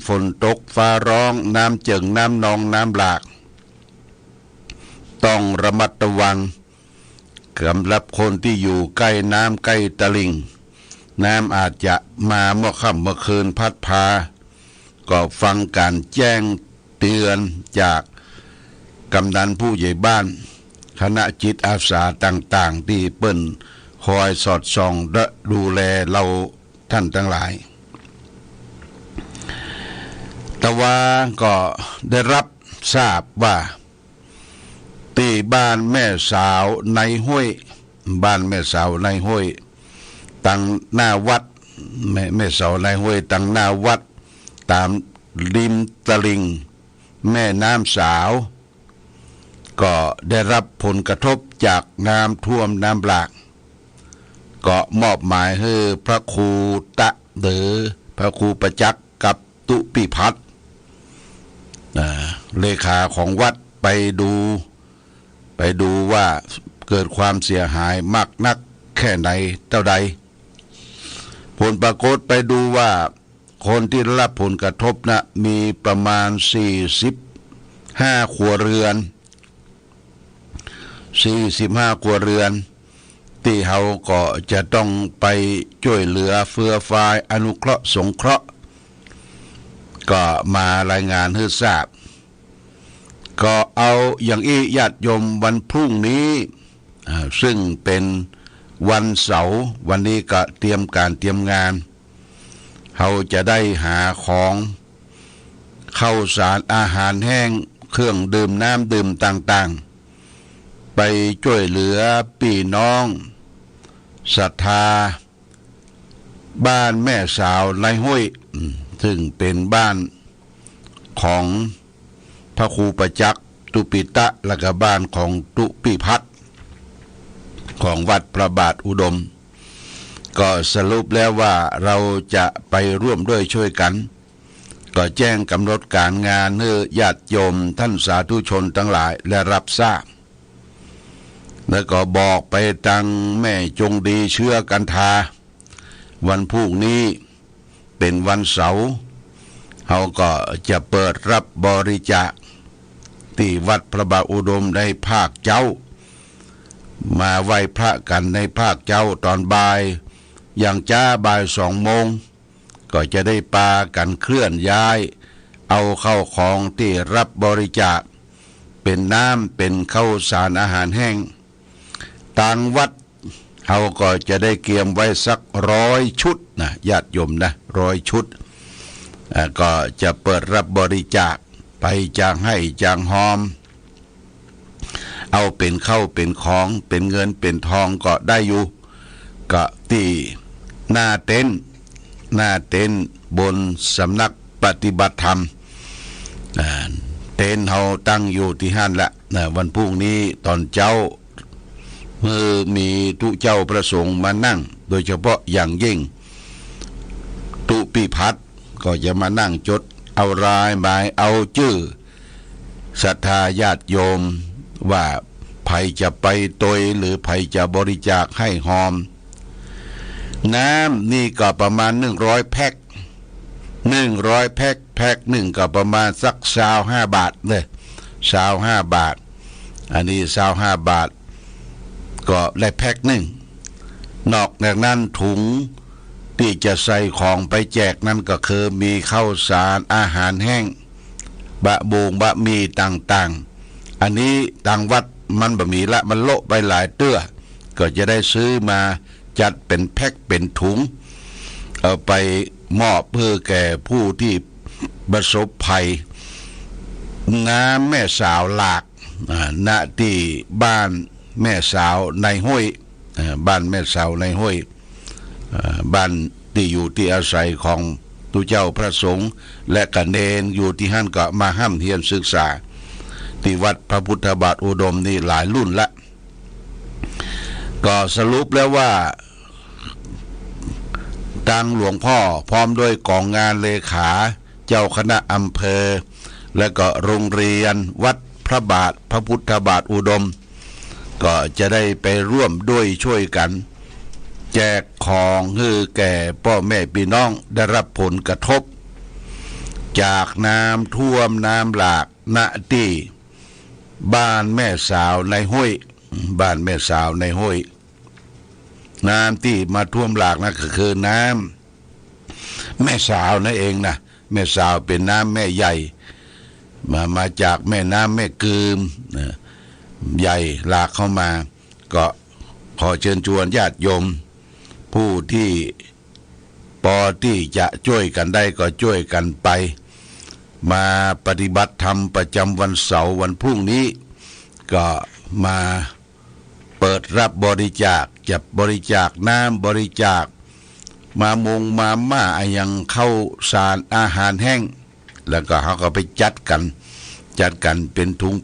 ฝนตกฟ้าร้องน้ำเจิ่งน้ำนองน้ำหลากต้องระมัดระวังสำหรับคนที่อยู่ใกล้น้ำใกล้ตลิ่งน้ำอาจจะมาเมื่อค่ำเมื่อคืนพัดพาก็ฟังการแจ้งเตือนจากกำนันผู้ใหญ่บ้านคณะจิตอาสาต่างๆที่เปิ้นคอยสอดส่องและดูแลเราท่านทั้งหลายแต่ว่าก็ได้รับทราบว่าที่บ้านแม่สาวในห้วยบ้านแม่สาวในห้วยตั้งหน้าวัดแม่สาวในห้วยตั้งหน้าวัดตามริมตลิ่งแม่น้ำสาวก็ได้รับผลกระทบจากน้ำท่วมน้ำหลากก็มอบหมายให้พระครูตะหรือพระครูประจักษ์กับตุปิพัฒน์เลขาของวัดไปดูว่าเกิดความเสียหายมากนักแค่ไหนเท่าใดผลปรากฏไปดูว่าคนที่รับผลกระทบนะมีประมาณ45ครัวเรือน45ครัวเรือนที่เขาก็จะต้องไปช่วยเหลือเฟื้อฟายอนุเคราะห์สงเคราะห์ก็มารายงานให้ทราบก็เอาอย่างอี้ญาติโยมวันพรุ่งนี้ซึ่งเป็นวันเสาร์วันนี้ก็เตรียมงานเขาจะได้หาของข้าวสารอาหารแห้งเครื่องดื่มน้ำดื่มต่างๆไปช่วยเหลือพี่น้องศรัทธาบ้านแม่สาวในห้วยซึ่งเป็นบ้านของพระครูประจักษ์ตุปิตะและก็บ้านของตุปิพัฒน์ของวัดพระบาทอุดมก็สรุปแล้วว่าเราจะไปร่วมด้วยช่วยกันก็แจ้งกำหนดการงานให้ญาติโยมท่านสาธุชนทั้งหลายและรับทราบแล้วก็บอกไปทางแม่จงดีเชื่อกันทาวันพรุ่งนี้เป็นวันเสาร์เขาก็จะเปิดรับบริจาคที่วัดพระบาทอุดมได้ภาคเจ้ามาไหว้พระกันในภาคเจ้าตอนบ่ายอย่างจ้าบ่าย2 โมงก็จะได้ปากันเคลื่อนย้ายเอาเข้าของที่รับบริจาคเป็นน้ำเป็นข้าวสารอาหารแห้งต่างวัดเขาก็จะได้เตรียมไว้สัก100 ชุดนะญาติโยมนะ100 ชุดก็จะเปิดรับบริจาคไปจางให้จางหอมเอาเป็นเข้าเป็นของเป็นเงินเป็นทองก็ได้อยู่ก็ที่หน้าเต็นท์บนสำนักปฏิบัติธรรมเต็นท์เขาตั้งอยู่ที่ห้านละวันพรุ่งนี้ตอนเจ้าเมื่อมีทุเจ้าประสงค์มานั่งโดยเฉพาะอย่างยิ่งตุปิพัฒน์ก็จะมานั่งจดเอารายหมายเอาชื่อศรัทธาญาติโยมว่าไผจะไปตยหรือไผจะบริจาคให้หอมน้ำนี่ก็ประมาณ100 แพ็คแพ็คหนึ่งก็ประมาณสัก25 บาทเลย25 บาทอันนี้25 บาทก็ได้แพ็คหนึ่งนอกจากนั้นถุงที่จะใส่ของไปแจกนั้นก็คือมีข้าวสารอาหารแห้งบะหมี่ต่างๆอันนี้ต่างวัดมันบะหมี่ละมันโละไปหลายเตื้อก็จะได้ซื้อมาจัดเป็นแพ็คเป็นถุงเอาไปมอบเพื่อแก่ผู้ที่ประสบภัยน้ำแม่สาวหลากณที่บ้านแม่สาวในห้วยบ้านแม่สาวในห้วยบ้านที่อยู่ที่อาศัยของตุเจ้าพระสงฆ์และกเณรอยู่ที่หั่นก็มาห้ำเรียนศึกษาที่วัดพระพุทธบาทอุดมนี่หลายรุ่นละก็สรุปแล้วว่าดังหลวงพ่อพร้อมด้วยกองงานเลขาเจ้าคณะอำเภอและก็โรงเรียนวัดพระบาทพระพุทธบาทอุดมก็จะได้ไปร่วมด้วยช่วยกันแจกของให้แก่พ่อแม่พี่น้องได้รับผลกระทบ จากน้ำท่วมน้ำหลากณที่บ้านแม่สาวในห้วยบ้านแม่สาวในห้วยน้ำที่มาท่วมหลากนั่นก็คือน้ำแม่สาวนั่นเองนะแม่สาวเป็นน้ำแม่ใหญ่มาจากแม่น้ำแม่กืมใหญ่หลากเข้ามาก็ขอเชิญชวนญาติโยมผู้ที่พอที่จะช่วยกันได้ก็ช่วยกันไปมาปฏิบัติธรรมประจำวันเสาร์วันพรุ่งนี้ก็มาเปิดรับบริจาคจะบริจาคน้ำบริจาคมาม่ายังเข้าสารอาหารแห้งแล้วก็เขาก็ไปจัดกันเป็นถุง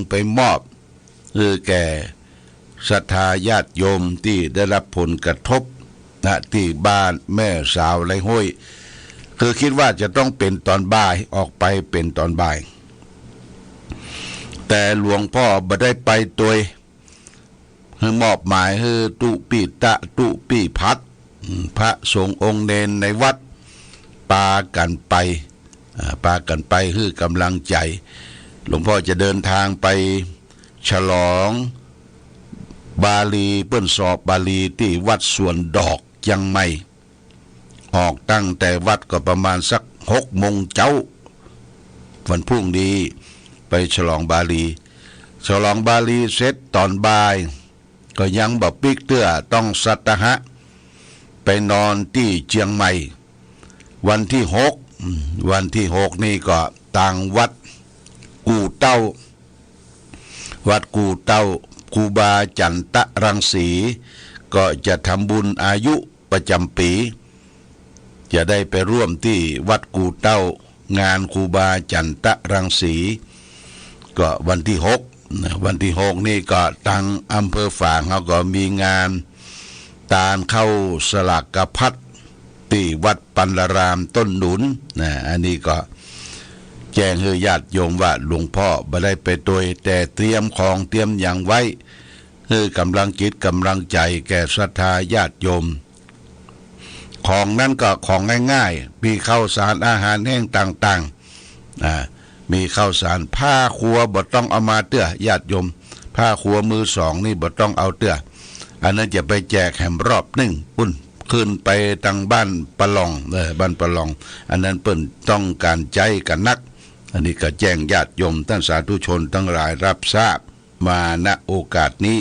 ไปมอบแก่ศรัทธาญาติโยมที่ได้รับผลกระทบที่บ้านแม่สาวไรห้วยคือคิดว่าจะต้องเป็นตอนบ่ายออกไปเป็นตอนบ่ายแต่หลวงพ่อบ่ได้ไปตัวให้มอบหมายให้ตุปีพัดพระสงฆ์องค์เนนในวัดปากันไปคือกำลังใจหลวงพ่อจะเดินทางไปฉลองบาลีเปิ้นสอบบาลีที่วัดสวนดอกยังไม่ออกตั้งแต่วัดก็ประมาณสัก6 โมงเช้าวันพรุ่งนี้ไปฉลองบาลีเสร็จตอนบ่ายก็ยังบ่ปิกเตื้อต้องสัตหะไปนอนที่เชียงใหม่วันที่6นี่ก็ต่างวัดกู่เต้าวัดกู่เต้าครูบาจันตะรังสีก็จะทำบุญอายุประจำปีจะได้ไปร่วมที่วัดกู่เต้างานครูบาจันตะรังสีก็วันที่6นี่ก็ทางอำเภอฝางเขาก็มีงานตาลเข้าสลากกพัดที่วัดปันลรามต้นหนุนอันนี้ก็แจ้งให้ญาติโยมว่าหลวงพ่อบ่ได้ไปตัวแต่เตรียมของเตรียมอย่างไว้คือกำลังจิตกำลังใจแก่ศรัทธาญาติโยมของนั้นก็ของง่ายๆมีข้าวสารอาหารแห้งต่างๆมีข้าวสารผ้าครัวบ่ต้องเอามาเตื้อญาติโยมผ้าครัวมือสองนี่บ่ต้องเอาเตื้ออันนั้นจะไปแจกแหมรอบ1ปุ่นขึ้นไปทางบ้านปะลองบ้านปะลองอันนั้นเปิ้นต้องการใจกันนักอันนี้ก็แจ้งญาติโยมท่านสาธุชนทั้งหลายรับทราบมาณโอกาสนี้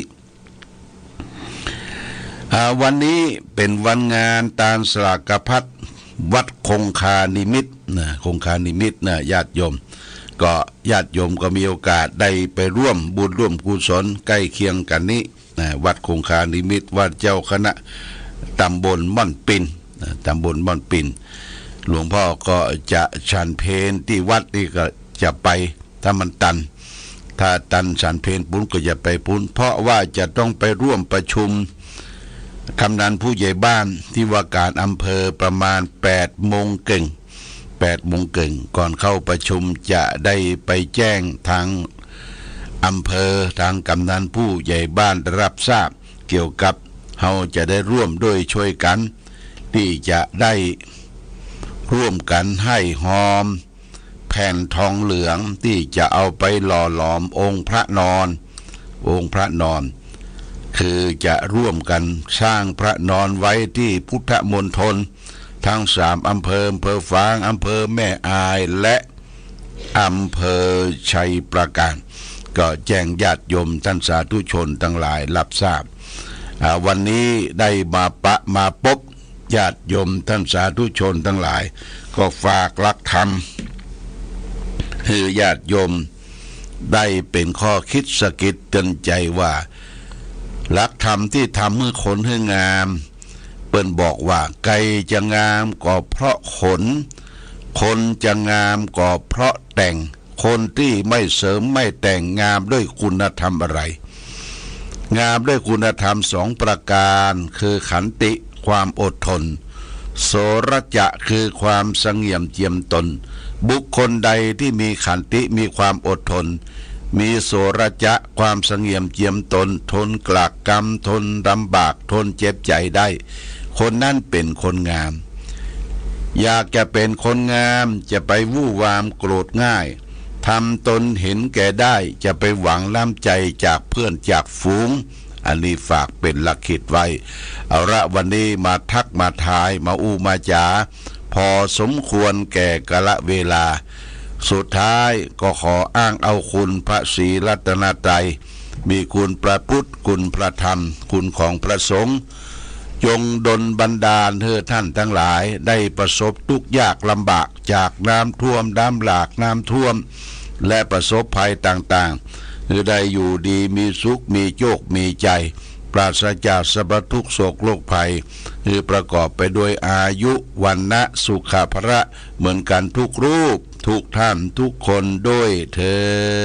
วันนี้เป็นวันงานตาลสลากพัดวัดคงคานิมิตคงคานิมิตญาติโยมก็ญาติโยมก็มีโอกาสได้ไปร่วมบุญร่วมกุศลใกล้เคียงกันนี้วัดคงคานิมิตวัดเจ้าคณะตำบลม่อนปินหลวงพ่อก็จะฉันเพลที่วัดนี่ก็จะไปถ้ามันตันถ้าตันฉันเพลปุ้นก็จะไปปุ้นเพราะว่าจะต้องไปร่วมประชุมกำนันผู้ใหญ่บ้านที่ว่าการอำเภอประมาณ8 โมงเก่งก่อนเข้าประชุมจะได้ไปแจ้งทางอำเภอทางกำนันผู้ใหญ่บ้านรับทราบเกี่ยวกับเฮาจะได้ร่วมด้วยช่วยกันที่จะได้ร่วมกันให้หอมแผ่นทองเหลืองที่จะเอาไปหล่อหลอมองค์พระนอนคือจะร่วมกันสร้างพระนอนไว้ที่พุทธมณฑลทั้ง3 อำเภอฝางอำเภอแม่อายและอำเภอชัยปราการก็แจ้งญาติโยมท่านสาธุชนทั้งหลายรับทราบวันนี้ได้มาพบญาติโยมท่านสาธุชนทั้งหลายก็ฝากหลักธรรมให้ญาติโยมได้เป็นข้อคิดสะกิดเตือนใจว่าหลักธรรมที่ทำให้คนให้งามเปิ้นบอกว่าไก่จะงามก็เพราะขนคนจะงามก็เพราะแต่งคนที่ไม่เสริมไม่แต่งงามด้วยคุณธรรมอะไรงามด้วยคุณธรรม2 ประการคือขันติความอดทนโสรจะคือความเสงี่ยมเจียมตนบุคคลใดที่มีขันติมีความอดทนมีโสรจะความเสงี่ยมเจียมตนทนกลากกรรมทนลำบากทนเจ็บใจได้คนนั้นเป็นคนงาม อยากจะเป็นคนงามจะไปวู่วามโกรธง่ายทำตนเห็นแก่ได้จะไปหวังน้ำใจจากเพื่อนจากฝูงอันนี้ฝากเป็นหลักคิดไว้เอาละวันนี้มาทักมาทายมาอู้มาจาพอสมควรแก่กาลเวลาสุดท้ายก็ขออ้างเอาคุณพระศรีรัตนตรัยมีคุณพระพุทธคุณพระธรรมคุณของพระสงฆ์จงดลบันดาลให้ท่านทั้งหลายได้ประสบทุกข์ยากลำบากจากน้ำท่วมน้ำหลากน้ำท่วมและประสบภัยต่างๆให้ได้อยู่ดีมีสุขมีโชคมีใจปราศจากสรรพทุกข์โศกโรคภัยให้ประกอบไปด้วยอายุวันนะสุขภระเหมือนกันทุกรูปทุกท่านทุกคนด้วยเถิด